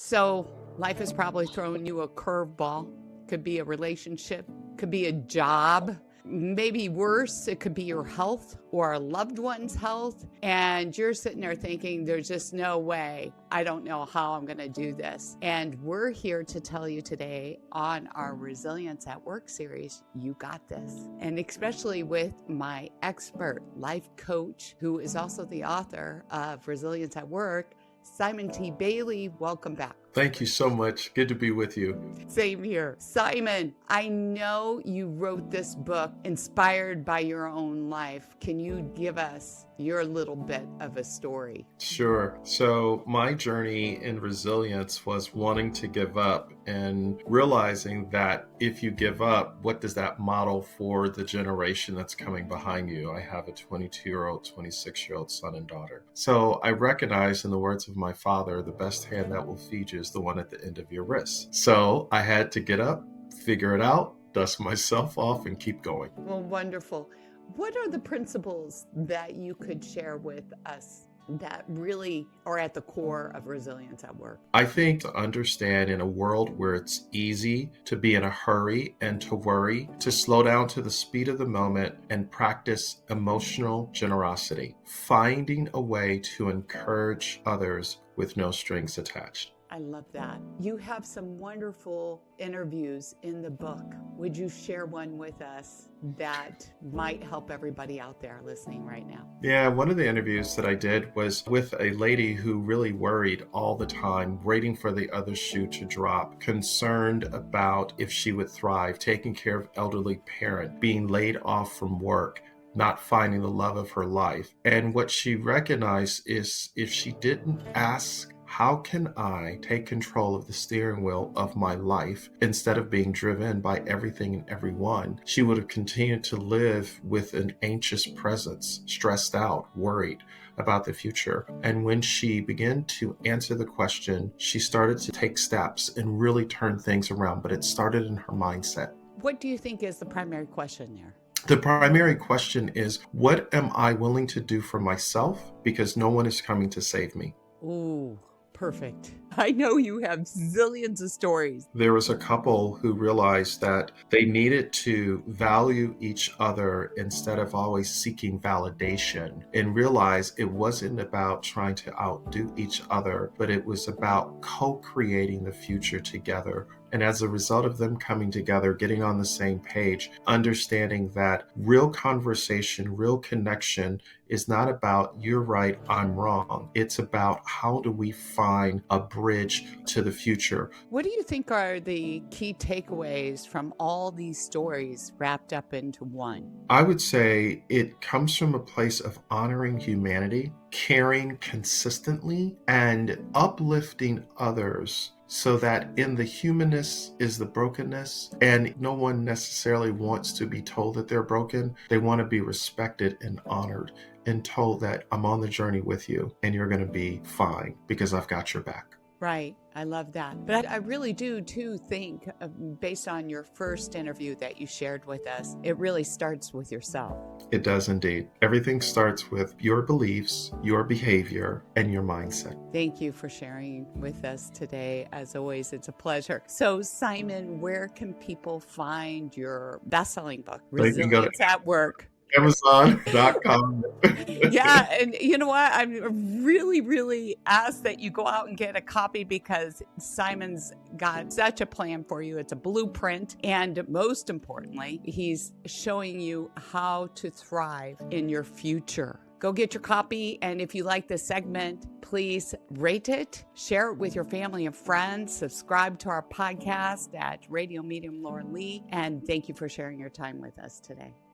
So life has probably thrown you a curveball. Could be a relationship, could be a job. Maybe worse, it could be your health or a loved one's health. And you're sitting there thinking, there's just no way. I don't know how I'm going to do this. And we're here to tell you today on our Resilience at Work series, you got this. And especially with my expert life coach, who is also the author of Resilience at Work, SimonTBailey. Welcome back. Thank you so much. Good to be with you. Same here. Simon, I know you wrote this book inspired by your own life. Can you give us your little bit of a story? Sure. So my journey in resilience was wanting to give up and realizing that if you give up, what does that model for the generation that's coming behind you? I have a 22-year-old, 26-year-old son and daughter. So I recognize, in the words of my father, the best hand that will feed you is the one at the end of your wrist. So I had to get up, figure it out, dust myself off, and keep going. Well, wonderful. What are the principles that you could share with us that really are at the core of resilience at work? I think to understand, in a world where it's easy to be in a hurry and to worry, to slow down to the speed of the moment and practice emotional generosity, finding a way to encourage others with no strings attached. I love that. You have some wonderful interviews in the book. Would you share one with us that might help everybody out there listening right now? Yeah, one of the interviews that I did was with a lady who really worried all the time, waiting for the other shoe to drop, concerned about if she would thrive, taking care of elderly parent, being laid off from work, not finding the love of her life. And what she recognized is, if she didn't ask, how can I take control of the steering wheel of my life instead of being driven by everything and everyone, she would have continued to live with an anxious presence, stressed out, worried about the future. And when she began to answer the question, she started to take steps and really turn things around, but it started in her mindset. What do you think is the primary question there? The primary question is, what am I willing to do for myself? Because no one is coming to save me. Ooh. Perfect. I know you have zillions of stories. There was a couple who realized that they needed to value each other instead of always seeking validation, and realized it wasn't about trying to outdo each other, but it was about co-creating the future together. And as a result of them coming together, getting on the same page, understanding that real conversation, real connection is not about you're right, I'm wrong. It's about how do we find a bridge to the future. What do you think are the key takeaways from all these stories wrapped up into one? I would say it comes from a place of honoring humanity, caring consistently, and uplifting others, so that in the humanness is the brokenness, and no one necessarily wants to be told that they're broken. They want to be respected and honored and told that I'm on the journey with you and you're going to be fine because I've got your back. Right. I love that. But I really do, too, think, based on your first interview that you shared with us, it really starts with yourself. It does indeed. Everything starts with your beliefs, your behavior, and your mindset. Thank you for sharing with us today. As always, it's a pleasure. So, Simon, where can people find your best-selling book, Resilience at Work? Amazon.com. Yeah. And you know what? I really ask that you go out and get a copy, because Simon's got such a plan for you. It's a blueprint. And most importantly, he's showing you how to thrive in your future. Go get your copy. And if you like this segment, please rate it, share it with your family and friends, subscribe to our podcast at Radio Medium Laura Lee. And thank you for sharing your time with us today.